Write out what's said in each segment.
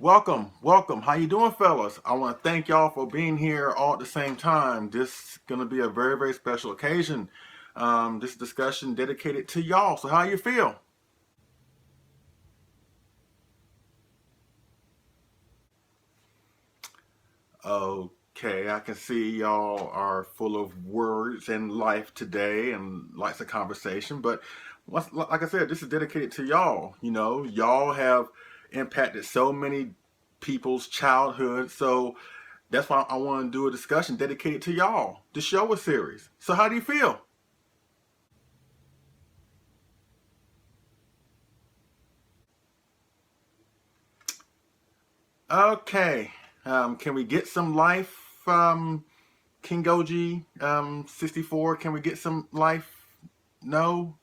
Welcome. How you doing, fellas? I want to thank y'all for being here all at the same time. This is going to be a very special occasion. This discussion dedicated to y'all. So how you feel? Okay, I can see y'all are full of words and life today and lots of conversation. But like I said, this is dedicated to y'all. Y'all have impacted so many people's childhood. So that's why I want to do a discussion dedicated to y'all, the Showa series. So how do you feel? Okay, can we get some life, King Goji, 64? Can we get some life? No?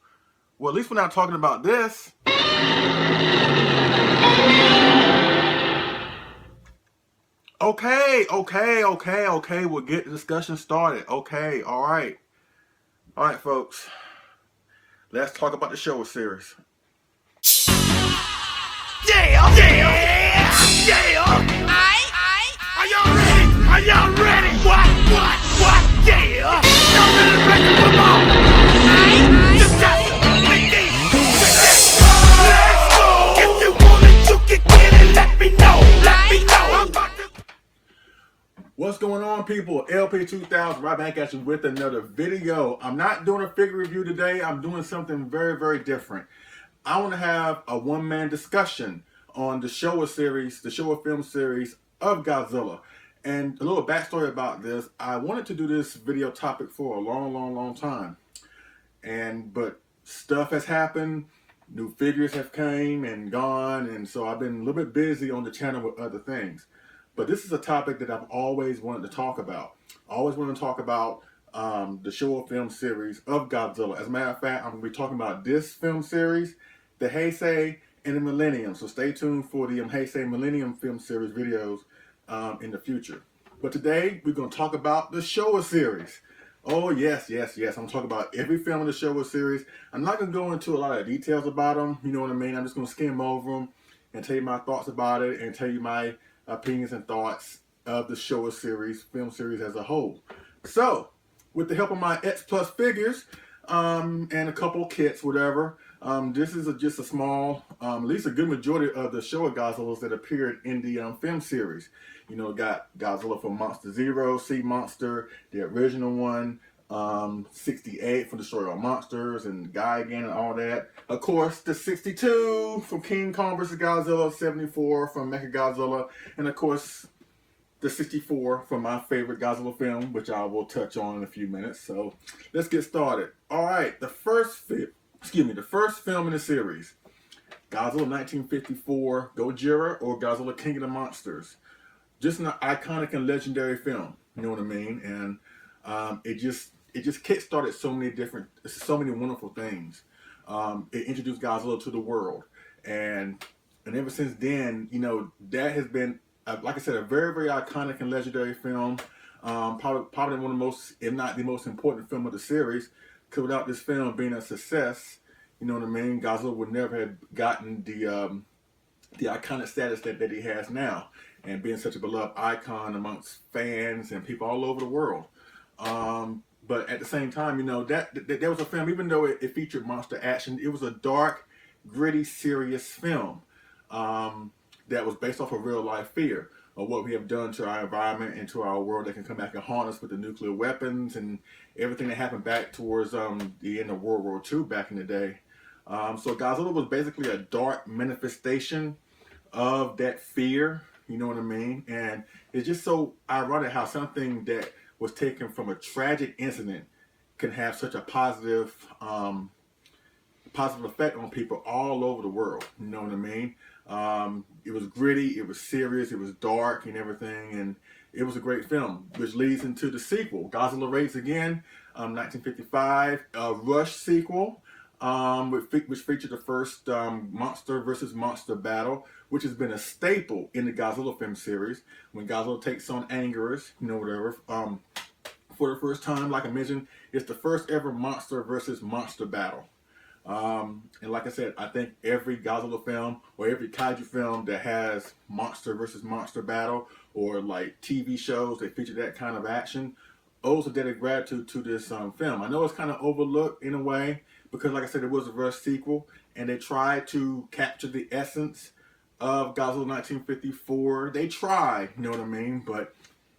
Well, at least we're not talking about this. Okay. We'll get the discussion started. Okay, all right. All right, folks. Let's talk about the Showa series. Yeah! Are y'all ready? Are y'all ready? What? Yeah! Y'all ready to break the football? Just got Let's go! If you want it, you can get it. Let me know. I'm about to... What's going on, people? LP2000 right back at you with another video. I'm not doing a figure review today. I'm doing something very different. I want to have a one-man discussion on the Showa series, the Showa film series of Godzilla. And a little backstory about this, I wanted to do this video topic for a long time. But stuff has happened, new figures have came and gone, and so I've been a little bit busy on the channel with other things. But this is a topic that I've always wanted to talk about. I always wanted to talk about the Showa film series of Godzilla. As a matter of fact, I'm going to be talking about this film series, the Heisei and the Millennium. So stay tuned for the Heisei Millennium film series videos in the future. But today, we're going to talk about the Showa series. Oh, yes. I'm talking about every film in the Showa series. I'm not going to go into a lot of details about them. You know what I mean? I'm just going to skim over them and tell you my thoughts about it and tell you my opinions and thoughts of the Showa series, film series as a whole. So, with the help of my X Plus figures and a couple kits, whatever, this is just a small, at least a good majority of the Showa Godzillas that appeared in the film series. You know, got Godzilla from Monster Zero, Sea Monster, the original one, 68 from Destroy All Monsters, and Gigan and all that. Of course, the 62 from King Kong vs. Godzilla, 74 from Mechagodzilla, and of course, the 64 from my favorite Godzilla film, which I will touch on in a few minutes. So let's get started. All right, the first film in the series, Godzilla 1954, Gojira or Godzilla King of the Monsters. Just an iconic and legendary film. You know what I mean? And it just kick-started so many wonderful things. It introduced Godzilla to the world, and ever since then, you know, that has been, like I said, a very iconic and legendary film. Probably one of the most, if not the most important film of the series. Because without this film being a success, you know what I mean, Godzilla would never have gotten the iconic status that he has now, and being such a beloved icon amongst fans and people all over the world. But at the same time, you know, that there was a film, even though it featured monster action, it was a dark, gritty, serious film that was based off of real life fear of what we have done to our environment and to our world that can come back and haunt us with the nuclear weapons and everything that happened back towards the end of World War II back in the day. So Godzilla was basically a dark manifestation of that fear, you know what I mean? And it's just so ironic how something that was taken from a tragic incident can have such a positive effect on people all over the world, you know what I mean? It was gritty, it was serious, it was dark and everything, and it was a great film, which leads into the sequel, Godzilla Raids Again, 1955, a Rush sequel, which featured the first monster versus monster battle, which has been a staple in the Godzilla film series. When Godzilla takes on Angerus, you know, whatever, for the first time, like I mentioned, it's the first ever monster versus monster battle. And like I said, I think every Godzilla film or every Kaiju film that has monster versus monster battle or like TV shows that feature that kind of action owes a debt of gratitude to this film. I know it's kind of overlooked in a way because, like I said, it was a rush sequel and they tried to capture the essence of Godzilla 1954. They tried, you know what I mean? But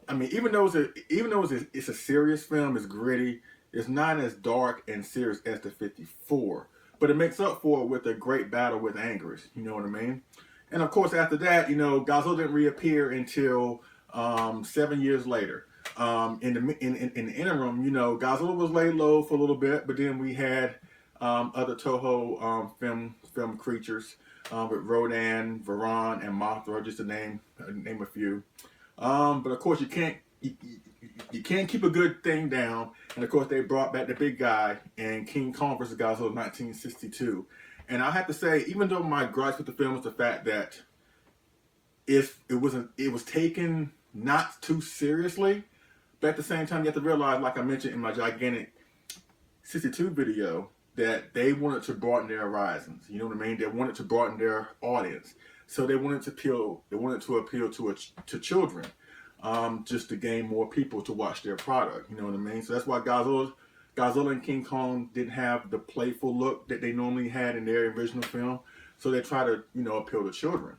I mean, it's a serious film, it's gritty, it's not as dark and serious as the 54. But it makes up for it with a great battle with Anguirus, you know what I mean? And of course, after that, Godzilla didn't reappear until 7 years later. In the interim, Godzilla was laid low for a little bit, but then we had other Toho film creatures with Rodan, Varan, and Mothra, just to name a few. But of course, you can't keep a good thing down. And of course, they brought back the big guy in King Kong vs. Godzilla 1962. And I have to say, even though my gripes with the film was the fact that it was taken not too seriously, but at the same time, you have to realize, like I mentioned in my gigantic 62 video, that they wanted to broaden their horizons. You know what I mean? They wanted to broaden their audience. So they wanted to appeal. They wanted to appeal to children, just to gain more people to watch their product. You know what I mean? So that's why Godzilla and King Kong didn't have the playful look that they normally had in their original film. So they try to appeal to children.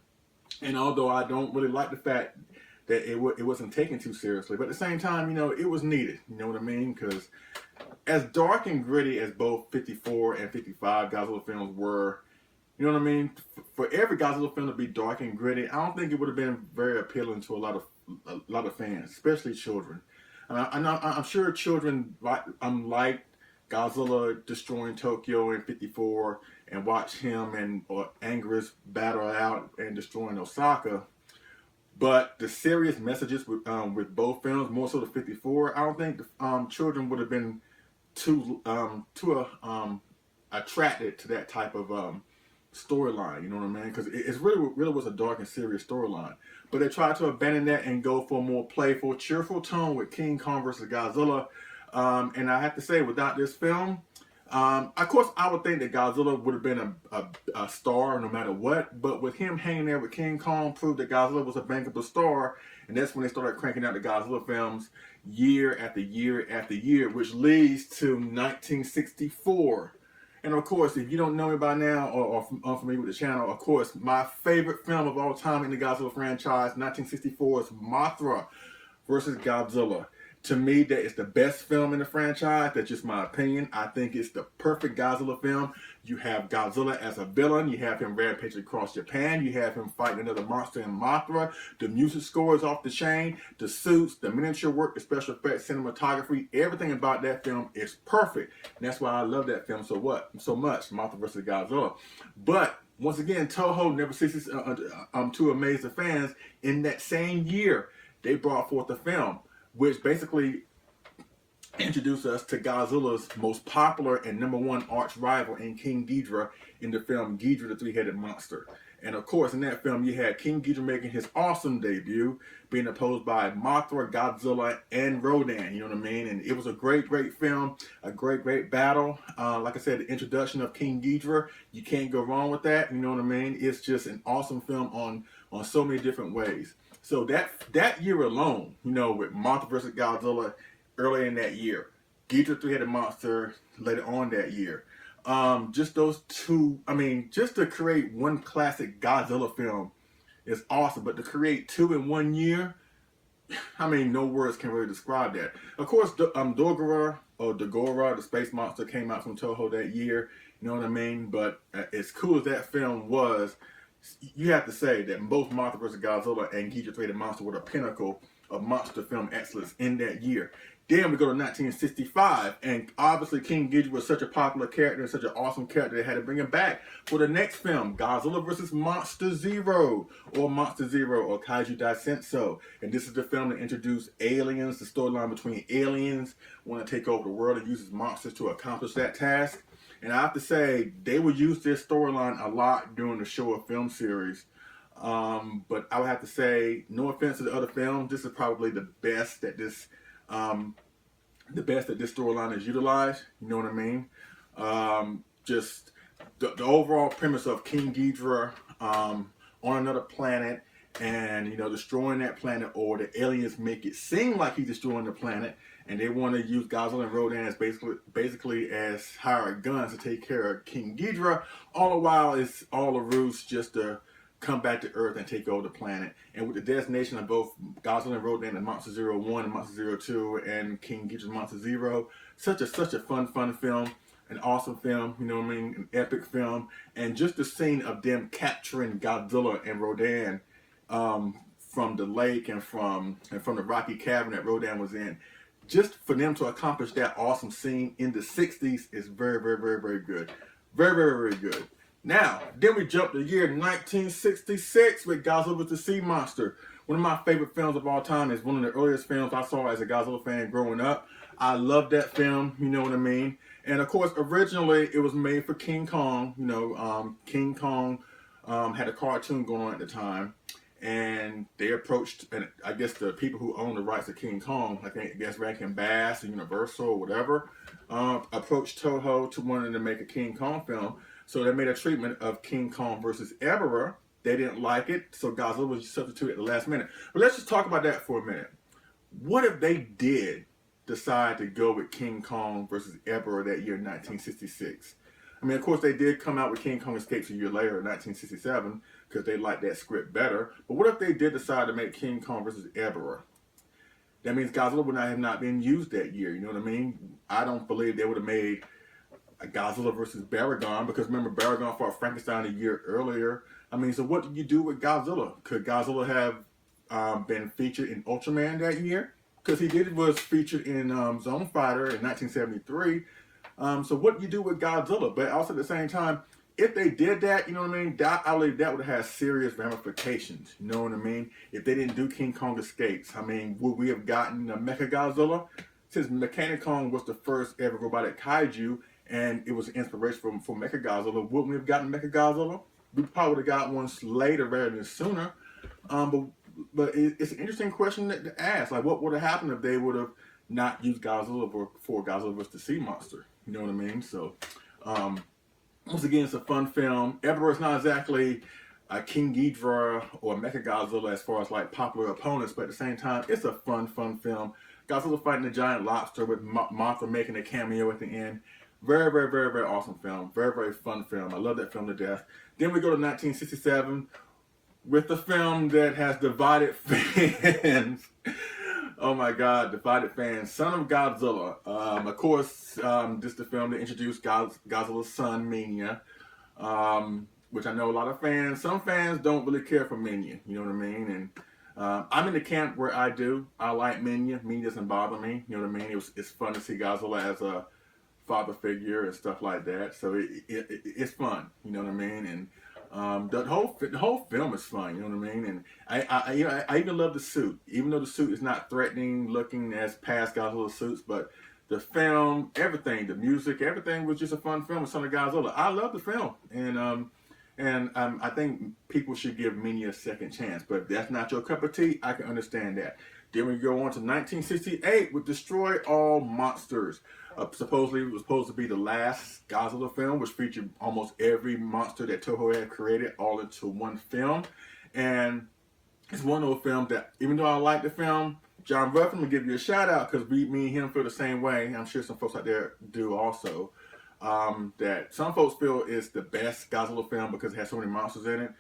And although I don't really like the fact that it wasn't taken too seriously, but at the same time, it was needed. You know what I mean? Because as dark and gritty as both 54 and 55 Godzilla films were, you know what I mean? For every Godzilla film to be dark and gritty, I don't think it would have been very appealing to a lot of fans, especially children. I'm sure children like Godzilla destroying Tokyo in 54 and watch him or Anguirus battle out and destroying Osaka. But the serious messages with both films, more so the 54, I don't think children would have been too attracted to that type of storyline. You know what I mean? Because it really was a dark and serious storyline. But they tried to abandon that and go for a more playful, cheerful tone with King Kong vs. Godzilla. And I have to say, without this film, of course, I would think that Godzilla would have been a star no matter what. But with him hanging there with King Kong, proved that Godzilla was a bankable star. And that's when they started cranking out the Godzilla films year after year after year, which leads to 1964. And of course, if you don't know me by now or unfamiliar with the channel, of course, my favorite film of all time in the Godzilla franchise, 1964, is Mothra versus Godzilla. To me, that is the best film in the franchise. That's just my opinion. I think it's the perfect Godzilla film. You have Godzilla as a villain. You have him rampaging across Japan. You have him fighting another monster in Mothra. The music score is off the chain. The suits, the miniature work, the special effects, cinematography, everything about that film is perfect. And that's why I love that film so much, Mothra vs. Godzilla. But once again, Toho never ceases to amaze the fans. In that same year, they brought forth a film which basically introduced us to Godzilla's most popular and #1 arch rival in King Ghidorah in the film Ghidorah the Three-Headed Monster. And of course, in that film, you had King Ghidorah making his awesome debut, being opposed by Mothra, Godzilla, and Rodan, you know what I mean? And it was a great film, a great battle. Like I said, the introduction of King Ghidorah, you can't go wrong with that, you know what I mean? It's just an awesome film on so many different ways. So that year alone, with Mothra vs. Godzilla earlier in that year, Ghidorah Three-Headed Monster later on that year, just those two, just to create one classic Godzilla film is awesome. But to create two in 1 year, no words can really describe that. Of course, Dogora, the space monster, came out from Toho that year, you know what I mean? But as cool as that film was, you have to say that both Mothra vs. Godzilla and Ghidorah Three-Headed Monster were the pinnacle of monster film excellence in that year. Then we go to 1965, and obviously King Ghidorah was such a popular character and such an awesome character, they had to bring him back for the next film, Godzilla vs. Monster Zero, or Kaiju Daisenso. And this is the film that introduced aliens, the storyline between aliens want to take over the world and uses monsters to accomplish that task. And I have to say, they would use this storyline a lot during the Showa film series. But I would have to say, no offense to the other films, this is probably the best that this storyline is utilized. You know what I mean? the overall premise of King Ghidorah on another planet, and destroying that planet, or the aliens make it seem like he's destroying the planet, and they want to use Godzilla and Rodan as basically as hired guns to take care of King Ghidorah. All the while, it's all a ruse just to come back to Earth and take over the planet. And with the destination of both Godzilla and Rodan and Monster Zero 1 and Monster Zero 2 and King Ghidorah Monster Zero, such a fun film, an awesome film, an epic film. And just the scene of them capturing Godzilla and Rodan from the lake and from the rocky cavern that Rodan was in, just for them to accomplish that awesome scene in the 60s is very, very, very, very good. Very, very, very good. Now, then we jump to the year 1966 with Godzilla vs. Sea Monster. One of my favorite films of all time. Is one of the earliest films I saw as a Godzilla fan growing up. I love that film, you know what I mean? And of course, originally it was made for King Kong. King Kong had a cartoon going on at the time. And they approached, and I guess the people who own the rights to King Kong, I guess Rankin Bass or Universal or whatever, approached Toho to wanting to make a King Kong film. So they made a treatment of King Kong versus Ebirah. They didn't like it, so Godzilla was substituted at the last minute. But let's just talk about that for a minute. What if they did decide to go with King Kong versus Ebirah that year in 1966? I mean, of course, they did come out with King Kong Escapes a year later in 1967 because they liked that script better. But what if they did decide to make King Kong versus Ebirah? That means Godzilla would not have not been used that year, you know what I mean? I don't believe they would have made a Godzilla versus Baragon, because remember, Baragon fought Frankenstein a year earlier. I mean, so what did you do with Godzilla? Could Godzilla have been featured in Ultraman that year? Because he was featured in Zone Fighter in 1973. So what do you do with Godzilla? But also at the same time, if they did that, you know what I mean, I believe that would have serious ramifications, you know what I mean? If they didn't do King Kong Escapes, I mean, would we have gotten a Mechagodzilla? Since Mechanicon was the first ever robotic kaiju, and it was an inspiration for Mechagodzilla, wouldn't we have gotten Mechagodzilla? We probably would have got one later rather than sooner. But it's an interesting question to ask. Like, what would have happened if they would have not used Godzilla for Godzilla vs. the Sea Monster? You know what I mean? So, once again, it's a fun film. Ebirah is not exactly a King Ghidorah or Mechagodzilla as far as like popular opponents, but at the same time, it's a fun film. Godzilla fighting the giant lobster with Mothra making a cameo at the end. Very, very, very, very awesome film. Very, very fun film. I love that film to death. Then we go to 1967 with the film that has divided fans. Oh my God, divided fans. Son of Godzilla. Of course, this is the film that introduced Godzilla's son, Mania. Which I know a lot of fans, some fans don't really care for Mania. You know what I mean? And I'm in the camp where I do. I like Mania. Mania doesn't bother me. You know what I mean? It's fun to see Godzilla as a father figure and stuff like that. So it's fun. You know what I mean? And the whole film is fun. You know what I mean? And I even love the suit, even though the suit is not threatening looking as past Godzilla suits, but the film, everything, the music, everything was just a fun film with Son of Godzilla. I love the film, and I think people should give Mania a second chance. But if that's not your cup of tea, I can understand that. Then we go on to 1968 with Destroy All Monsters. Supposedly, it was supposed to be the last Godzilla film, which featured almost every monster that Toho had created all into one film. And it's one of those films that, even though I like the film, John Ruffin will give you a shout out because me and him feel the same way. I'm sure some folks out there do also. That some folks feel is the best Godzilla film because it has so many monsters in it.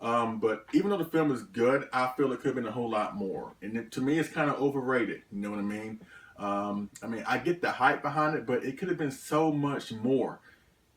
But even though the film is good, I feel it could have been a whole lot more. And to me, it's kind of overrated. You know what I mean? I get the hype behind it, but it could have been so much more.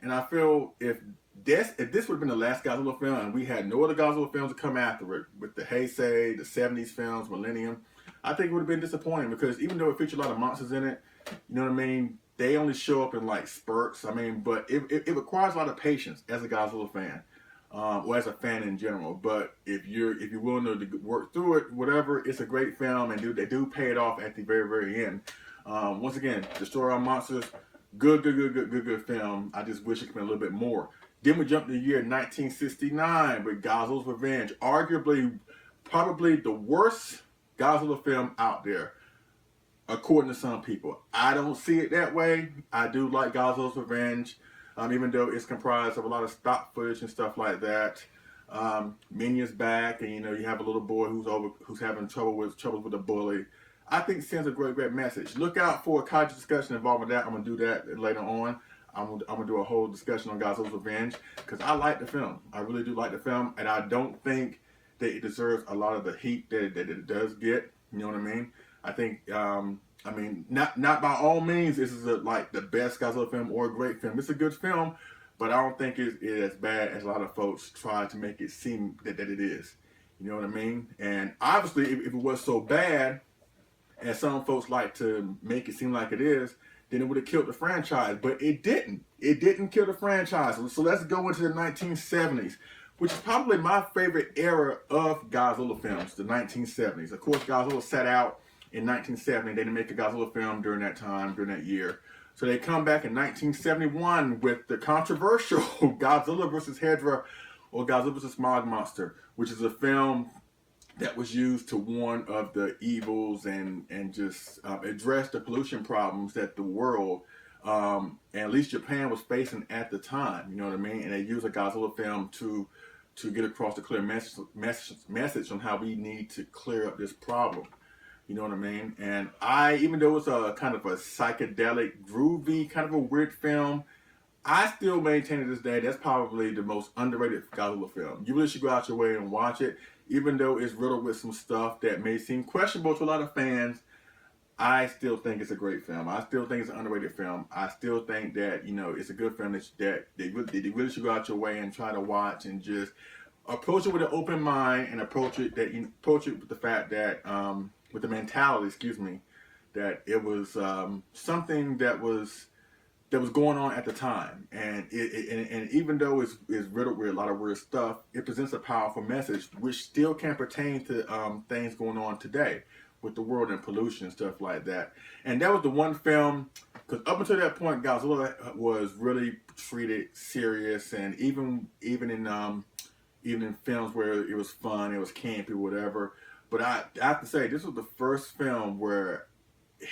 And I feel if this would have been the last Godzilla film and we had no other Godzilla films to come after it, with the Heisei, the 70s films, Millennium, I think it would have been disappointing because even though it featured a lot of monsters in it, you know what I mean, they only show up in like spurts. But it requires a lot of patience as a Godzilla fan. Or as a fan in general, but if you're willing to work through it, whatever, it's a great film, and they do pay it off at the very, very end. Once again, Destroy All Monsters, good film. I just wish it could be a little bit more. Then we jump to the year 1969 with Godzilla's Revenge, arguably, probably the worst Godzilla film out there, according to some people. I don't see it that way. I do like Godzilla's Revenge. even though it's comprised of a lot of stock footage and stuff like that. Minion's back, and you have a little boy who's having trouble with a bully. I think it sends a great message. Look out for a Kaiju discussion involving that. I'm gonna do that later on. I'm gonna do a whole discussion on Godzilla's Revenge because I like the film. I really do like the film, and I don't think that it deserves a lot of the heat that it does get. You know what I mean? I think, not by all means this is like the best Godzilla film or a great film. It's a good film, but I don't think it's as bad as a lot of folks try to make it seem that it is. You know what I mean? And obviously, if it was so bad, and some folks like to make it seem like it is, then it would have killed the franchise. But it didn't. It didn't kill the franchise. So let's go into the 1970s, which is probably my favorite era of Godzilla films, the 1970s. Of course, Godzilla set out in 1970. They didn't make a Godzilla film during that time, during that year. So they come back in 1971 with the controversial Godzilla vs. Hedorah, or Godzilla vs. Monster, which is a film that was used to warn of the evils and just address the pollution problems that the world, and at least Japan, was facing at the time. You know what I mean? And they used a Godzilla film to get across the clear message on how we need to clear up this problem. You know what I mean? And even though it's a kind of a psychedelic, groovy, kind of a weird film, I still maintain to this day that's probably the most underrated Godzilla film. You really should go out your way and watch it. Even though it's riddled with some stuff that may seem questionable to a lot of fans, I still think it's a great film. I still think it's an underrated film. I still think that, it's a good film that they really should go out your way and try to watch, and just approach it with an open mind, and approach it with the fact that, with the mentality, that it was something that was going on at the time, and even though it's riddled with a lot of weird stuff, it presents a powerful message which still can pertain to things going on today with the world and pollution and stuff like that. And that was the one film, because up until that point, Godzilla was really treated serious, and even in films where it was fun, it was campy, whatever. But I have to say, this was the first film where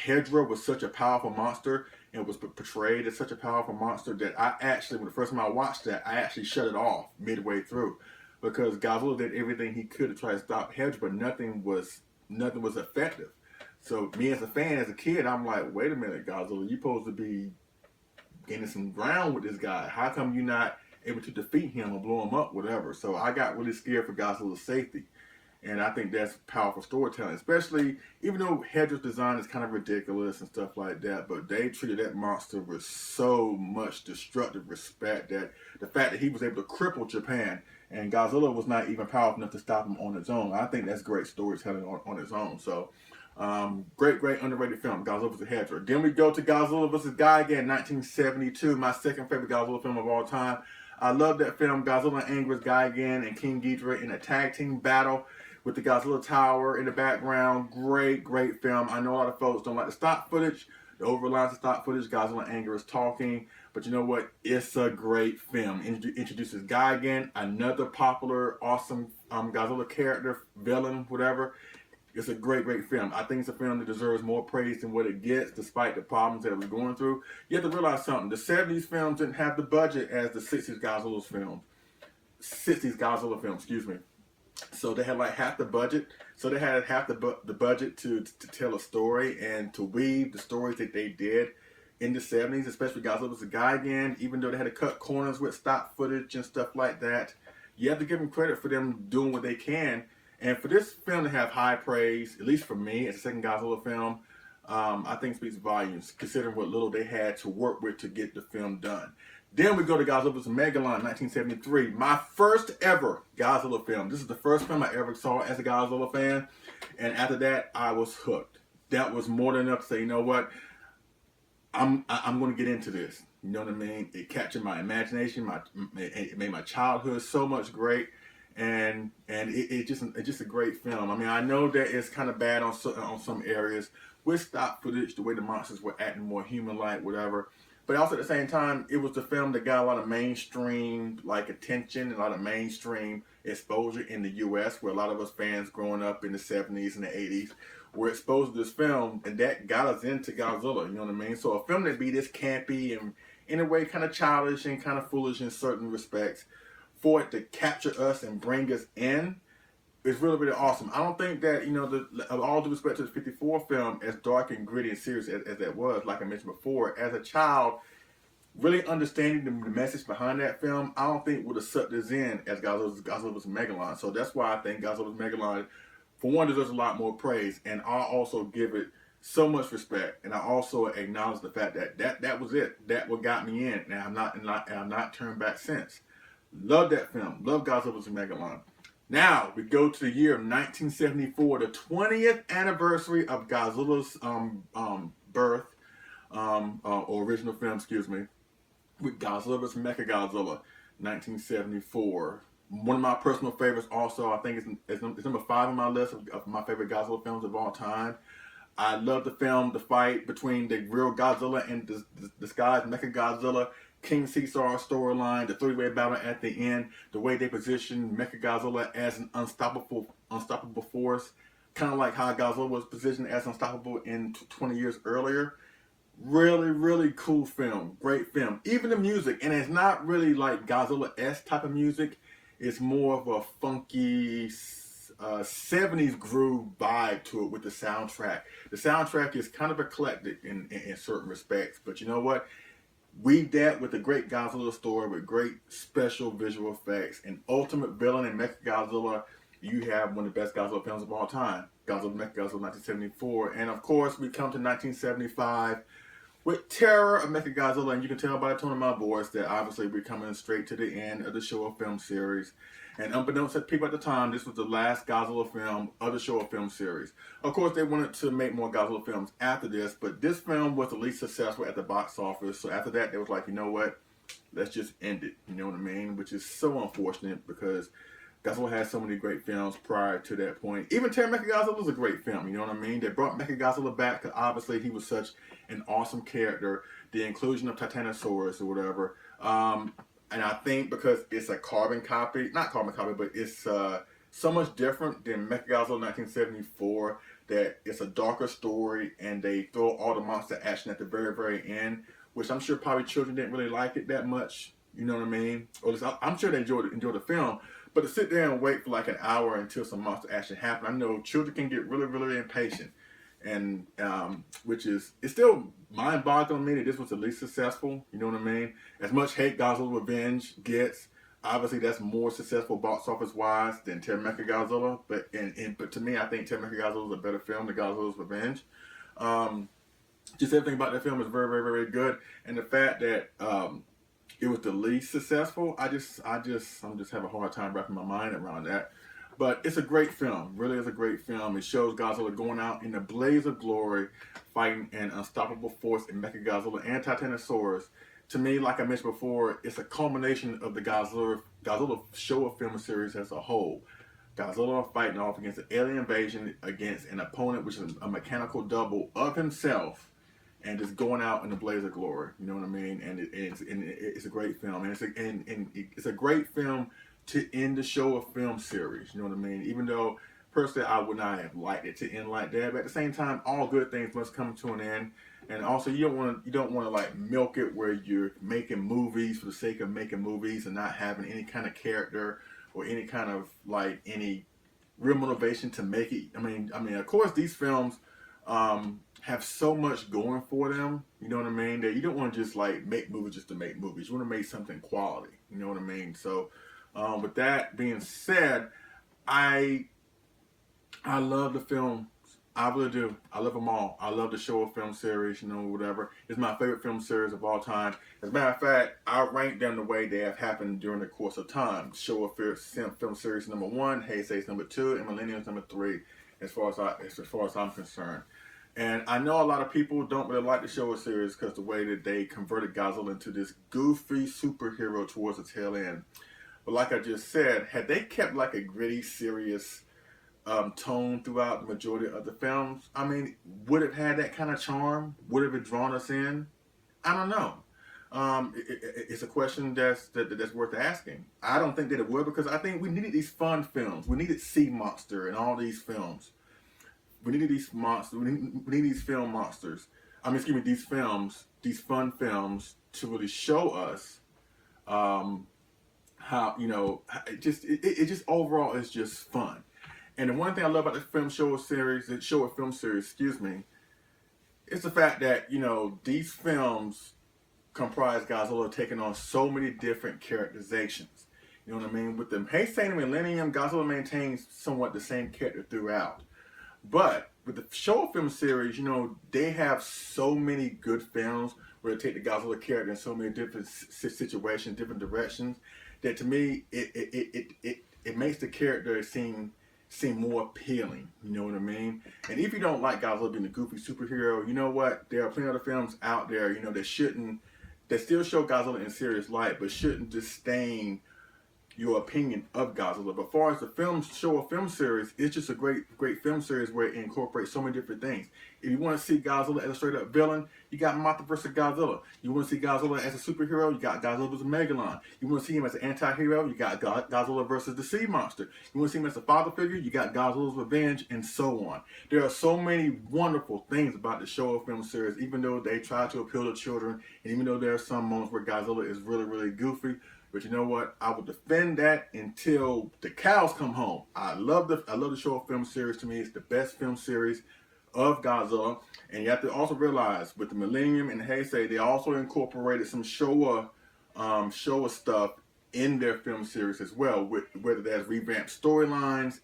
Hedorah was such a powerful monster, and was portrayed as such a powerful monster, that when the first time I watched that, I actually shut it off midway through, because Godzilla did everything he could to try to stop Hedorah, but nothing was effective. So me as a fan, as a kid, I'm like, wait a minute, Godzilla, you're supposed to be gaining some ground with this guy. How come you're not able to defeat him or blow him up, whatever? So I got really scared for Godzilla's safety. And I think that's powerful storytelling, especially even though Hedorah's design is kind of ridiculous and stuff like that, but they treated that monster with so much destructive respect, that the fact that he was able to cripple Japan and Godzilla was not even powerful enough to stop him on his own, I think that's great storytelling on its own. So, great underrated film, Godzilla vs. Hedorah. Then we go to Godzilla vs. Gigan, 1972, my second favorite Godzilla film of all time. I love that film. Godzilla angers Gigan and King Ghidorah in a tag team battle, with the Godzilla Tower in the background. Great film. I know a lot of folks don't like the stock footage, the over-reliance of stock footage. Godzilla anger is talking, but you know what? It's a great film. Introduces Gigan, another popular, awesome Godzilla character, villain, whatever. It's a great film. I think it's a film that deserves more praise than what it gets, despite the problems that it was going through. You have to realize something. The 70s films didn't have the budget as the 60s Godzilla film. So they had like half the budget. So they had half the budget to tell a story and to weave the stories that they did in the 70s, especially Godzilla vs. Gigan, even though they had to cut corners with stock footage and stuff like that. You have to give them credit for them doing what they can. And for this film to have high praise, at least for me, as a second Godzilla film, I think speaks volumes, considering what little they had to work with to get the film done. Then we go to Godzilla vs. Megalon, 1973. My first ever Godzilla film. This is the first film I ever saw as a Godzilla fan. And after that, I was hooked. That was more than enough to say, you know what? I'm going to get into this. You know what I mean? It captured my imagination. It made my childhood so much great. And it's just a great film. I mean, I know that it's kind of bad on some areas with stock footage, the way the monsters were acting more human-like, whatever. But also at the same time, it was the film that got a lot of mainstream attention, a lot of mainstream exposure in the U.S., where a lot of us fans growing up in the 70s and the 80s were exposed to this film, and that got us into Godzilla, you know what I mean? So a film that be this campy in a way kind of childish and kind of foolish in certain respects, for it to capture us and bring us in, it's really, really awesome. I don't think that, you know, all due respect to the 54 film, as dark and gritty and serious as that was, like I mentioned before, as a child, really understanding the message behind that film, I don't think would have sucked us in as Godzilla's Megalon. So that's why I think Godzilla's Megalon, for one, deserves a lot more praise, and I also give it so much respect, and I also acknowledge the fact that that was it. That what got me in, and I'm not turned back since. Love that film. Love Godzilla's Megalon. Now we go to the year of 1974, the 20th anniversary of Godzilla's birth, or original film, excuse me, with Godzilla vs. Mechagodzilla, 1974. One of my personal favorites also, I think it's number 5 on my list of my favorite Godzilla films of all time. I love the film, the fight between the real Godzilla and the disguised Mechagodzilla, King Caesar storyline, the three-way battle at the end, the way they position Mechagodzilla as an unstoppable force, kind of like how Godzilla was positioned as unstoppable in 20 years earlier. Really, really cool film. Great film. Even the music, and it's not really like Godzilla-esque type of music. It's more of a funky 70s groove vibe to it with the soundtrack. The soundtrack is kind of eclectic in certain respects, but you know what? Weave that with a great Godzilla story with great special visual effects. An ultimate villain in Mechagodzilla. You have one of the best Godzilla films of all time. Godzilla Mechagodzilla 1974. And of course, we come to 1975 with Terror of Mechagodzilla. And you can tell by the tone of my voice that obviously we're coming straight to the end of the Showa film series. And unbeknownst to people at the time, this was the last Godzilla film of the Showa film series. Of course, they wanted to make more Godzilla films after this, but this film was the least successful at the box office. So after that, they was like, you know what? Let's just end it. You know what I mean? Which is so unfortunate because Godzilla had so many great films prior to that point. Even Terror of Mechagodzilla was a great film. You know what I mean? They brought Mechagodzilla back because obviously he was such an awesome character. The inclusion of Titanosaurus or whatever. And I think because it's a carbon copy, not carbon copy, but it's so much different than Mechagodzilla 1974 that it's a darker story and they throw all the monster action at the very, very end, which I'm sure probably children didn't really like it that much. You know what I mean? Or at least I'm sure they enjoyed the film. But to sit there and wait for like an hour until some monster action happens, I know children can get really, really impatient. And which is, it's still mind-boggling to me that this was the least successful. You know what I mean? As much hate Godzilla Revenge gets, obviously that's more successful box office wise than Terror Mechagodzilla. But but to me, I think Terror Mechagodzilla is a better film than Godzilla's Revenge. Just everything about that film is very, very, very good, and the fact that it was the least successful, I'm just having a hard time wrapping my mind around that. But it's a great film. Really is a great film. It shows Godzilla going out in a blaze of glory, fighting an unstoppable force in Mechagodzilla and Titanosaurus. To me, like I mentioned before, it's a culmination of the Godzilla Showa film series as a whole. Godzilla fighting off against an alien invasion against an opponent which is a mechanical double of himself, and just going out in a blaze of glory. You know what I mean? And it's a great film. And it's a great film to end the Showa film series, you know what I mean? Even though personally I would not have liked it to end like that, but at the same time, all good things must come to an end. And also, you don't want to like milk it where you're making movies for the sake of making movies and not having any kind of character or any kind of like any real motivation to make it. I mean, of course, these films have so much going for them, you know what I mean? That you don't want to just like make movies just to make movies. You want to make something quality, you know what I mean? So. With that being said, I love the films. I really do. I love them all. I love the Showa film series, you know, whatever. It's my favorite film series of all time. As a matter of fact, I rank them the way they have happened during the course of time. Showa film series number 1, Heisei number 2, and Millennium number 3, as far as I'm concerned. And I know a lot of people don't really like the Showa series because the way that they converted Godzilla into this goofy superhero towards the tail end. But like I just said, had they kept like a gritty, serious tone throughout the majority of the films, I mean, would it have had that kind of charm? Would it have drawn us in? I don't know. It's a question that's worth asking. I don't think that it would, because I think we needed these fun films. We needed Sea Monster and all these films. We needed these monsters. We need these film monsters. These films, these fun films to really show us how, you know, it just overall is just fun. And the one thing I love about the SHOWA film series, excuse me, is the fact that, you know, these films comprise Godzilla taking on so many different characterizations. You know what I mean? With the Heisei and Millennium, Godzilla maintains somewhat the same character throughout. But with the SHOWA film series, you know, they have so many good films where they take the Godzilla character in so many different situations, different directions, that to me, it makes the character seem more appealing. You know what I mean? And if you don't like Godzilla being a goofy superhero, you know what? There are plenty of other films out there, you know, that still show Godzilla in serious light, but shouldn't disdain your opinion of Godzilla. But as far as the SHOWA film series, it's just a great film series where it incorporates so many different things. If you want to see Godzilla as a straight up villain, you got Mothra vs. Godzilla. You want to see Godzilla as a superhero, you got Godzilla vs. Megalon. You want to see him as an anti-hero, you got Godzilla vs. the Sea Monster. You want to see him as a father figure, you got Godzilla's Revenge, and so on. There are so many wonderful things about the SHOWA film series, even though they try to appeal to children, and even though there are some moments where Godzilla is really, really goofy. But you know what? I will defend that until the cows come home. I love the SHOWA film series. To me, it's the best film series of Godzilla. And you have to also realize with the Millennium and the Heisei, they also incorporated some SHOWA stuff in their film series as well. Whether that's revamped storylines,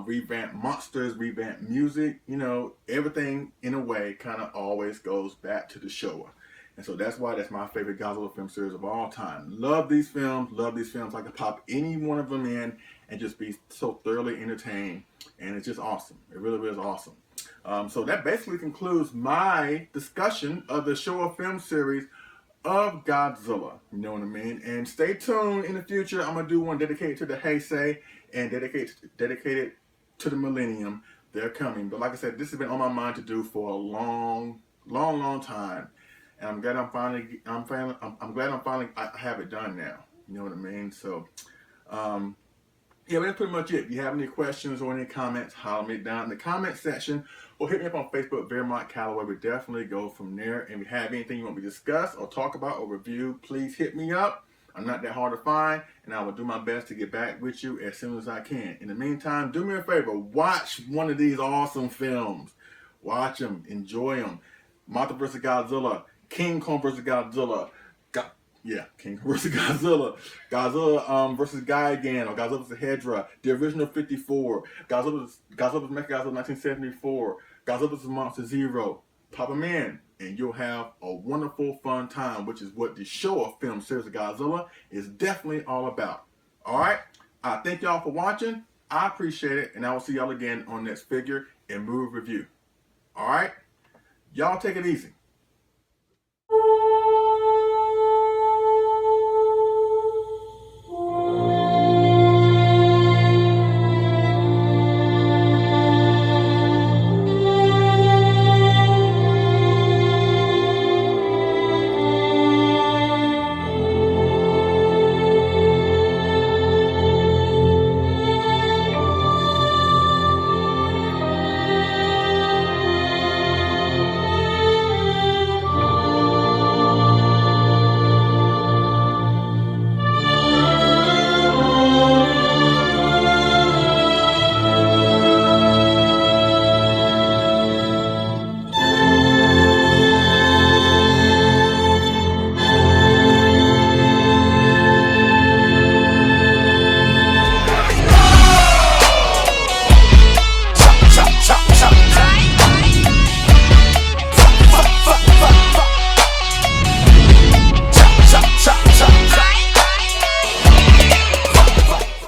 revamped monsters, revamped music, you know, everything in a way kind of always goes back to the SHOWA. And so that's why that's my favorite Godzilla film series of all time. Love these films. I can pop any one of them in and just be so thoroughly entertained. And it's just awesome. It really is awesome. So that basically concludes my discussion of the SHOWA film series of Godzilla. You know what I mean? And stay tuned in the future. I'm going to do one dedicated to the Heisei and dedicated to the Millennium. They're coming. But like I said, this has been on my mind to do for a long time. And I'm glad I have it done now. You know what I mean? So, yeah, but that's pretty much it. If you have any questions or any comments, holler me down in the comment section or hit me up on Facebook, Vermont Callaway. We definitely go from there. And if you have anything you want me to discuss or talk about or review, please hit me up. I'm not that hard to find, and I will do my best to get back with you as soon as I can. In the meantime, do me a favor. Watch one of these awesome films. Watch them. Enjoy them. Mothra vs. Godzilla. King Kong vs. Godzilla. King Kong vs. Godzilla. Godzilla vs. Gigan, or Godzilla vs. Hedorah. The original 54. Godzilla vs. Mechagodzilla 1974. Godzilla vs. Monster Zero. Pop them in, and you'll have a wonderful, fun time, which is what the SHOWA film series of Godzilla is definitely all about. Alright? I thank y'all for watching. I appreciate it, and I will see y'all again on next figure and move review. Alright? Y'all take it easy.